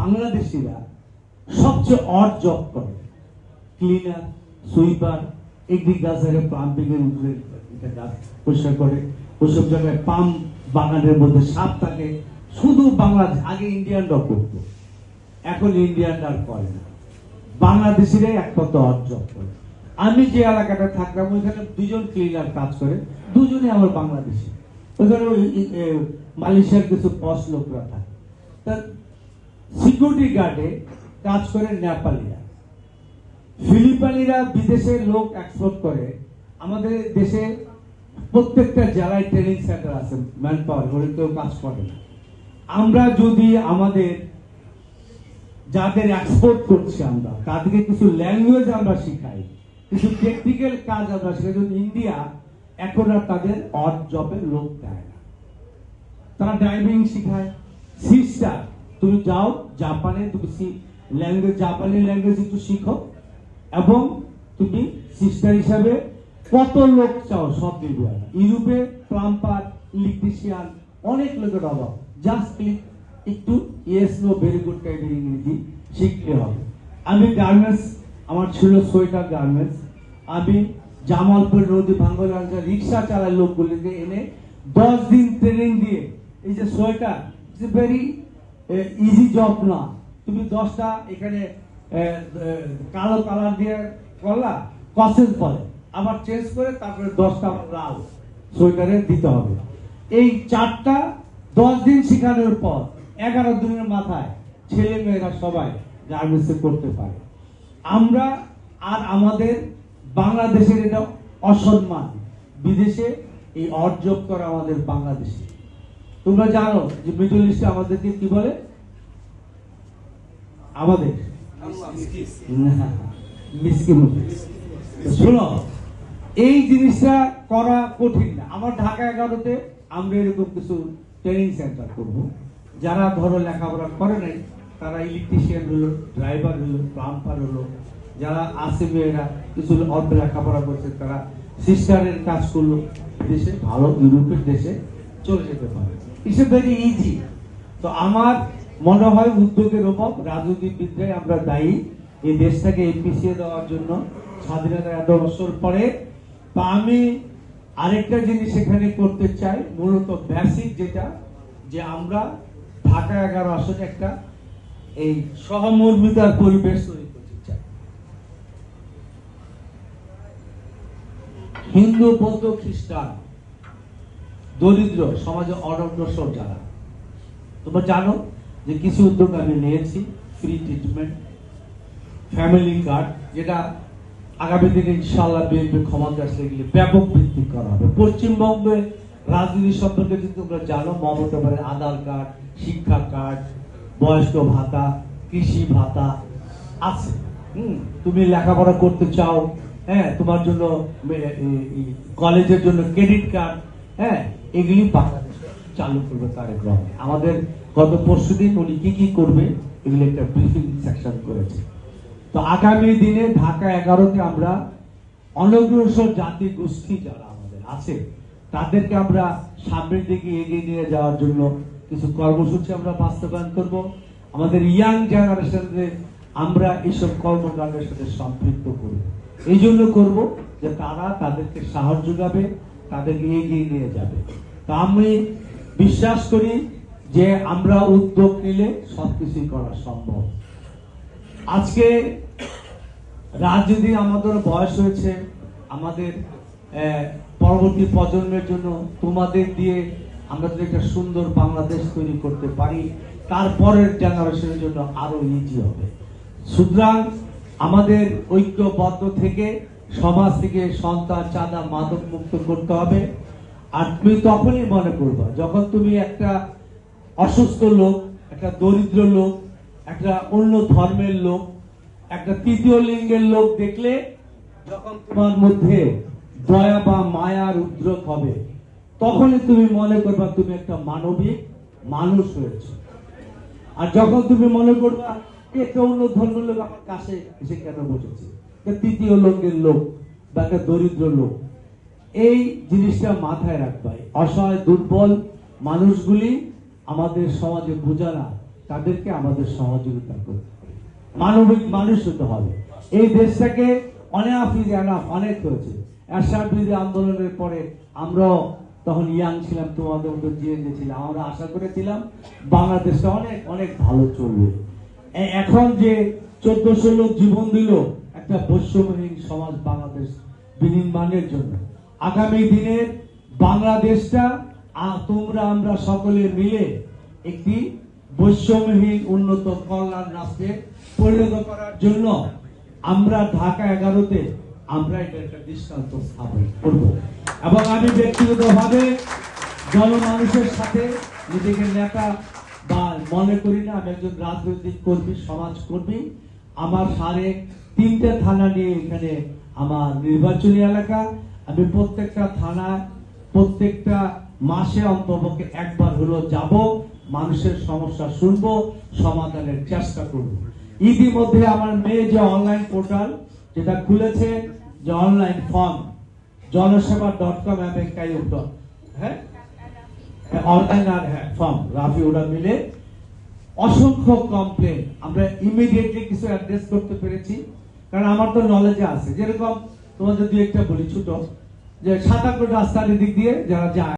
বাংলাদেশিরা সবচেয়ে odd job করে, ক্লিনার, সুইপার, এগ্রিকালচারে প্লাম্বিং এর উপরে পরিষ্কার করে, ওইসব জায়গায় পাম বাগানের মধ্যে সাপ থাকে, শুধু বাংলাদেশ। আগে ইন্ডিয়ানরা করতো, এখন ইন্ডিয়ানরা আর করে না, বাংলাদেশিরাই একমাত্র অড জব করে। আমি যে এলাকাটা থাকলাম ওইখানে দুজন ক্লিনার কাজ করে, দুজনই আমার বাংলাদেশি। ওইখানে মালয়েশিয়ার কিছু পশ লোকরা থাকে, তার সিকিউরিটি গার্ডে কাজ করে নেপালিরা, ফিলিপাইনিরা বিদেশের লোক এক্সপোর্ট করে। আমাদের দেশে প্রত্যেকটা জেলায় ট্রেনিং সেন্টার আছে, ম্যান পাওয়ার, ওরা কেউ কাজ করে না। আমরা যদি আমাদের যাদের এক্সপোর্ট করছি আমরা তাদেরকে কিছু ল্যাঙ্গুয়েজ আমরা শিখাই, কিছু টেকনিক্যাল কাজ আমরা শিখাই, যদি ইন্ডিয়া এখন আর তাদের অড জবে লোক দেয় না। তারা ড্রাইভিং শিখায়, সিস্টার তুমি যাও জাপানে, তুমি ল্যাঙ্গুয়েজ, জাপানি ল্যাঙ্গুয়েজ একটু শিখো, এবং তুমি সিস্টার হিসাবে কত লোক চাও সব দিবে। ইউরোপে প্লাম্পার, ইলেকট্রিশিয়ান, অনেক লোকের অভাব। জাস্ট একটু ইয়েস নো ভেরি গুড টাইপের ইংরেজি শিখতে হবে। আমি গার্মেন্টস, আমার ছিল সোয়েটার গার্মেন্টস, আমি জামালপুর নদী ভাঙ্গল রিক্সা চালায় লোকগুলিকে এনে 10 দিন ট্রেনিং দিয়ে, এই যে sweater it's very easy job না। তুমি 10টা এখানে কালো কালার দিয়ে করলা, কসেস বলে, আবার চেঞ্জ করে তারপরে 10টা লাল সোয়েটারে দিতে হবে। এই 4টা 10 দিন শেখানোর পর 11 দিনের মাথায় ছেলে মেয়েরা সবাই গার্মেন্টসে করতে পারে। আমরা আর আমাদের বাংলাদেশের এটা অসম্মান, বিদেশে এই অর্জব করা আমাদের বাংলাদেশে। তোমরা জানো যে মিডল ইস্টে আমাদেরকে কি বলে? আমাদের শোনো, এই জিনিসটা করা কঠিন না। আমার ঢাকা 11-তে আমরা এরকম কিছু ট্রেনিং সেন্টার করবো। যারা ধরো লেখাপড়া করে নাই তারা ইলেকট্রিশিয়ান হলো, ড্রাইভার হলো, প্লাম্পার হলো, যারা আছে মেয়েরা কিছু অল্প লেখাপড়া করছে তারা সিস্টারের কাজ করলো, দেশে ভালো ইউরোপের দেশে চলে যেতে পারে। It's a very easy. তো আমার মনে হয় উদ্যোগের অভাব, রাজনীতিবিদরাই আমরা দায়ী এই দেশটাকে পিছিয়ে দেওয়ার জন্য। স্বাধীনতার এত বছর পরে তা আমি আরেকটা জিনিস এখানে করতে চাই, মূলত বেসিক যেটা, যে আমরা ঢাকা 11 আসনে একটা এই সহমর্মিতার পরিবেশ তৈরি করতে চাই। হিন্দু, বৌদ্ধ, খ্রিস্টান, দরিদ্র সমাজে অনগ্রসর যারা, তোমরা জানো যে কিছু উদ্যোগ আমি নিয়েছি, ফ্রি ট্রিটমেন্ট, ফ্যামিলি কার্ড, যেটা আগামী দিনে ইনশাআল্লাহ বিএনপি ক্ষমতা আসলে গেলে ব্যাপক ভিত্তিক করা হবে। পশ্চিমবঙ্গে রাজনীতি সম্পর্কে যদি তোমরা জানো, মমতা ব্যানার্জি আধার কার্ড, শিক্ষা কার্ড, বয়স্ক ভাতা, কৃষি ভাতা আছে। তুমি লেখাপড়া করতে চাও, হ্যাঁ, তোমার জন্য কলেজের জন্য ক্রেডিট কার্ড, হ্যাঁ, এগুলি বাংলাদেশে চালু করবে তারেক রহমান। আমাদের গত পরশুদিন উনি কি করবে এগুলি একটা ব্রিফিং সেকশন করেছে। তো আগামী দিনে ঢাকা 11-তে আমরা অনগ্রসর জাতি গোষ্ঠী যারা আমাদের আছে তাদেরকে আমরা সামনের দিকে এগিয়ে নিয়ে যাওয়ার জন্য কিছু কর্মসূচি আমরা বাস্তবায়ন করব। আমাদের ইয়াং জেনারেশনদের আমরা এইসব কর্মকাণ্ডের সাথে সম্পৃক্ত করব। এই জন্য করব যে তারা তাদেরকে সাহায্য যোগাবে, তাদেরকে এগিয়ে নিয়ে যাবে। তা আমি বিশ্বাস করি যে আমরা উদ্যোগ নিলে সবকিছুই করা সম্ভব। আজকে রাজনীতি আমাদের বয়স হয়েছে, আমাদের পরবর্তী প্রজন্মের জন্য তোমাদের দিয়ে আমরা যদি একটা সুন্দর বাংলাদেশ তৈরি করতে পারি, তারপরের জেনারেশনের জন্য আরো ইজি হবে। সুতরাং আমাদের ঐক্যবদ্ধ থেকে সমাজ থেকে সন্তান, চাঁদা, মাদক মুক্ত করতে হবে। আর তুমি তখনই মনে করবা যখন তুমি একটা অসুস্থ লোক, একটা দরিদ্র লোক, একটা অন্য ধর্মের লোক, একটা তৃতীয় লিঙ্গের লোক দেখলে যখন তোমার মধ্যে দয়া বা মায়ার উদ্রেক হবে, তখনই তুমি মনে করবা তুমি একটা মানবিক মানুষ হয়েছে। আর যখন তুমি মনে করবা একটা অন্য ধর্মের লোক আমার কাছে এসে কেন বসেছে, তৃতীয় লিঙ্গের লোক বা একটা দরিদ্র লোক, এই জিনিসটা মাথায় রাখবা। অসহায় দুর্বল মানুষগুলি আমাদের সমাজে বোঝা না, তাদেরকে আমাদের সহযোগিতা করতে হবে, মানবিক মানুষ হতে হবে। এই দেশটাকে অনেক হয়েছে। এরশাদ বিরোধী আন্দোলনের পরে আমরাও তখন ইয়াং ছিলাম, তোমাদের মতো জেলে ছিলাম, আমরা আশা করেছিলাম বাংলাদেশটা অনেক অনেক ভালো চলবে। এখন যে 1400 লোক জীবন দিল একটা বৈষম্যহীন সমাজ বাংলাদেশ বিনির্মাণের জন্য, আগামী দিনের বাংলাদেশটা তোমরা আমরা সকলে মিলে একটি বৈষম্যহীন উন্নত কল্যাণ রাষ্ট্রে পরিণত করার জন্য আমরা ঢাকা 11-তে আমরা এটা একটা দৃষ্টান্ত স্থাপন করব। এবং আমি ব্যক্তিগতভাবে জনমানুষের সাথে নিজেকে নেতা বা মনে করি না, আমি একজন রাজনৈতিক কর্মী, সমাজ কর্মী। আমার 3.5 থানা নিয়ে এখানে আমার নির্বাচনী এলাকা। আমি প্রত্যেকটা থানায় প্রত্যেকটা মাসে অন্তপক্ষে একবার হলো যাব, মানুষের সমস্যা শুনবো, সমাধানের চেষ্টা করব। ইতিমধ্যে আমার মেয়ে যে অনলাইন পোর্টাল যেটা খুলেছে, যে অনলাইন ফর্ম জনসেবা.com হ্যাঁ অনলাইন আর হ্যাঁ ফর্ম রাফি, ওরা মিলে অসংখ্য কমপ্লেন আমরা ইমিডিয়েটলি কিছু অ্যাড্রেস করতে পেরেছি। কারণ আমার তো নলেজে আছে, যেরকম তোমাদের দুই একটা বলি ছোট, যে 7-8 রাস্তার দিক দিয়ে যারা যায়